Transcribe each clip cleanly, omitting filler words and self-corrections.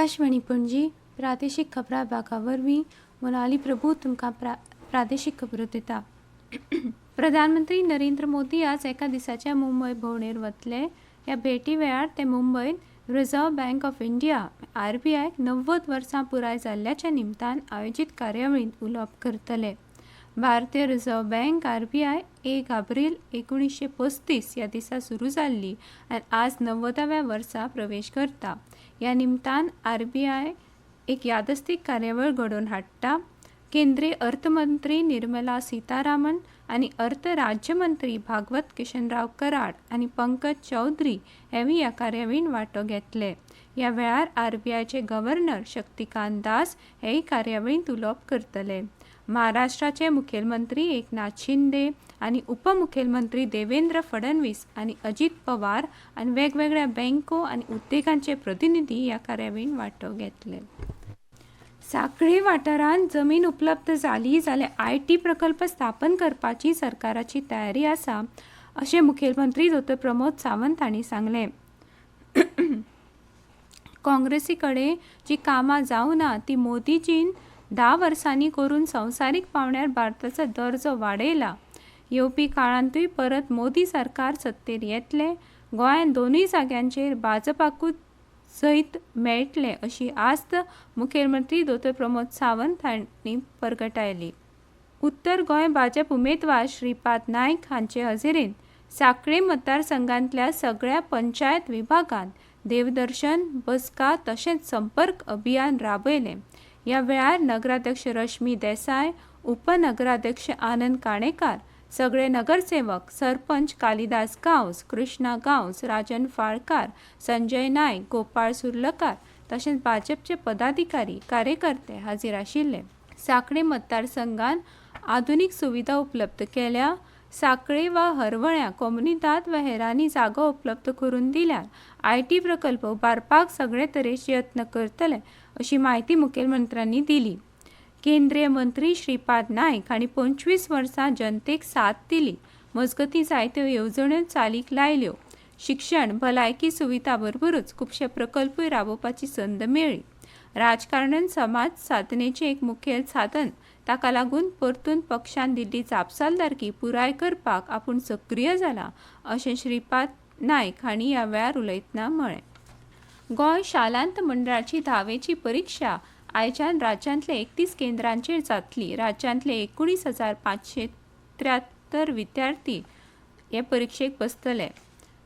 आकाशवाणी पणजी प्रादेशीक खबरां विभागा वरवीं मोनाली प्रभू तुमकां प्रादेशीक खबरो दिता. प्रधानमंत्री नरेंद्र मोदी आज एका दिसाच्या मुंबय भोंवडेर वतले. ह्या भेटी वेळार ते मुंबयत reserve bank of India RBI 90 वर्सां पुराय जाल्ल्याच्या निमतान आयोजीत कार्यावळींत उलोवप करतले. भारतीय रिझर्व्ह बँक RBI 1 एप्रिल 1935 ह्या दिसा सुरू जाल्ली आनी आज 90व्या वर्सा प्रवेश करता. ह्या निमतान RBI एक यादस्तीक कार्यावळ घडोवन हाडटा. केंद्रीय अर्थमंत्री निर्मला सीतारामन आनी अर्थ राज्यमंत्री भागवत किशनराव कराड आनी पंकज चौधरी हेवूय ह्या कार्यावळींत वांटो घेतले. ह्या वेळार RBIचे गव्हर्नर शक्तिकांत दास हेय कार्यावळींत उलोवप करतले. महाराष्ट्राचे मुखेलमंत्री एकनाथ शिंदे आनी उपमुखेलमंत्री देवेंद्र फडणवीस आनी अजित पवार आनी वेगवेगळ्या बँको आनी उद्देगांचे प्रतिनिधी ह्या कार्यावळींत वांटो घेतले. सांखळी वाठारांत जमीन उपलब्ध जाली जाल्यार IT प्रकल्प स्थापन करपाची सरकाराची तयारी आसा अशें मुखेलमंत्री डॉ. प्रमोद सावंत हांणी सांगलें. काँग्रेसी कडेन जी कामां जावना ती मोदीजीन 10 वर्सांनी करून संवसारीक पावंड्यार भारताचो दर्जो वाडयला. येवपी काळांतूय परत मोदी सरकार सत्तेर येतले. गोंयांत दोनूय जाग्यांचेर भाजपाकूच जैत मेळटले अशी आस्त मुखेलमंत्री डॉ. प्रमोद सावंत हांणी परगटायली. उत्तर गोंय भाजप उमेदवार श्रीपाद नायक हांचे हजेरेंत सांखळी मतदारसंघांतल्या सगळ्या पंचायत विभागांत देवदर्शन, बसका तशेंच संपर्क अभियान राबयलें. ह्या वेळार नगराध्यक्ष रश्मी देसाय, उपनगराध्यक्ष आनंद काणेकार, सगळे नगरसेवक, सरपंच कालिदास गांवस, कृष्णा गांवस, राजन फाळकार, संजय नायक, गोपाळ सुर्लकार तशेंच भाजपचे पदाधिकारी कार्यकर्ते हाजीर आशिल्ले. सांखळी मतदारसंघात आधुनीक सुविधा उपलब्ध केल्या. सांखळी वा हरवळ्या कोमुनिदाद वा हेरांनी जागो उपलब्ध करून दिल्यार IT प्रकल्प उबारपाक सगळे तरेचे यत्न करतले अशी माहिती मुखेलमंत्र्यांनी दिली. केंद्रीय मंत्री श्रीपाद नायक हांणी 25 वर्सां जनतेक साथ दिली. मजगतीं जायत्यो येवजण्यो चालीक लायल्यो. शिक्षण, भलायकी सुविधा बरोबरूच खुबशे प्रकल्पूय राबोवपाची संद मेळ्ळी. राजकारणान समाज साधनेचें एक मुखेल साधन. ताका लागून परतून पक्षान दिल्ली जापसालदारकी पुराय करपाक आपूण सक्रीय जाला अशें श्रीपाद नायक हांणी ह्या वेळार उलयतना म्हळें. गोंय शालांत मंडळाची 10वेची परीक्षा आयच्यान राज्यांतल्या 31 केंद्रांचेर जातली. राज्यांतले 19,573 विद्यार्थी हे परीक्षेक बसतले.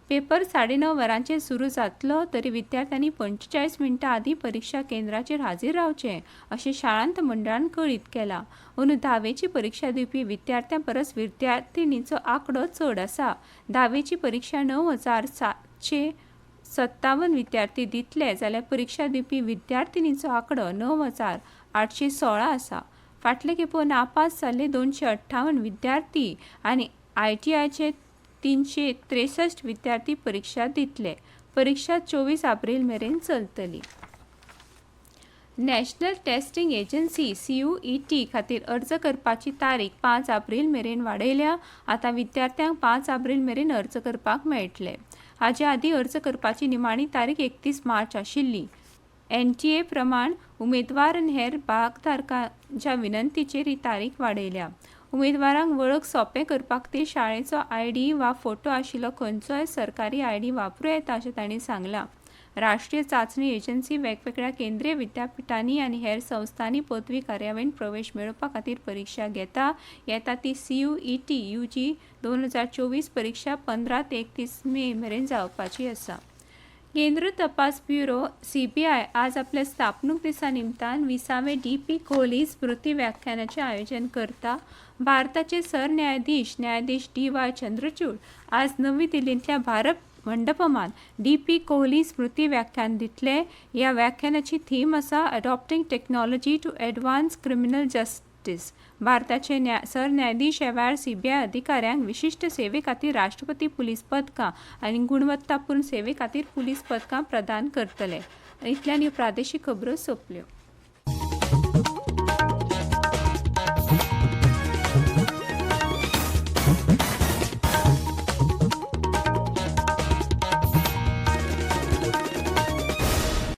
पेपर 9:30 वरांचेर सुरू जातलो तरी विद्यार्थ्यांनी 45 मिनटां आदीं परीक्षा केंद्राचेर हाजीर रावचें अशें शाळांत मंडळान कळीत केलां. अंदू 10वेची परीक्षा दिवपी विद्यार्थ्यां परस विद्यार्थिनींचो आंकडो चड आसा. 10वेची परीक्षा 9,757 विद्यार्थी दितले जाल्यार परीक्षा दिवपी विद्यार्थिनींचो आंकडो 9,816 आसा. फाटले खेपो नापास जाल्ले 258 विद्यार्थी आनी ITIचे 363 विद्यार्थी परीक्षा दितले. परीक्षा 24 एप्रिल मेरेन चलतली. नॅशनल टेस्टिंग एजन्सी CUET खातीर अर्ज करपाची तारीख 5 एप्रिल मेरेन वाडयल्या. आतां विद्यार्थ्यांक 5 एप्रिल मेरेन अर्ज करपाक मेळटले. हाचे आदीं अर्ज करपाची निमाणी तारीख 31 मार्च आशिल्ली. NTA प्रमाण उमेदवार आनी हेर भागधारकांच्या विनंतीचेर ही तारीख वाडयल्या. उमेदवारांक वळख सोंपें करपाक ते शाळेचो ID वा फोटो आशिल्लो खंयचोय सरकारी ID वापरूं येता अशें तांणी सांगलां. राष्ट्रीय चांचणी एजन्सी वेगवेगळ्या केंद्रीय विद्यापिठांनी आनी हेर संस्थांनी पदवी कार्यावळींत प्रवेश मेळोवपा खातीर परीक्षा घेता. येता ती CUET UG 2024 परीक्षा 15 ते 31 मे मेरेन जावपाची आसा. केंद्र तपास ब्युरो CBI आज आपल्या स्थापणूक दिसा निमतान 20वें DP कोहली स्मृती व्याख्यानाचें आयोजन करता. भारताचे सरन्यायाधीश न्यायाधीश DY चंद्रचूड आज नवी दिल्लींतल्या भारत मंडपमान DP कोहली स्मृती व्याख्यान दितले. ह्या व्याख्यानाची थीम आसा adopting technology to advance criminal justice. भारताचे सरन्यायाधीश ह्या वेळार CBI अधिकाऱ्यांक विशिश्ट सेवे खातीर राष्ट्रपती पुलीस पदकां आनी गुणवत्तापूर्ण सेवे खातीर पुलीस पदकां प्रदान करतले. इतल्यान ह्यो प्रादेशीक खबरो सोंपल्यो.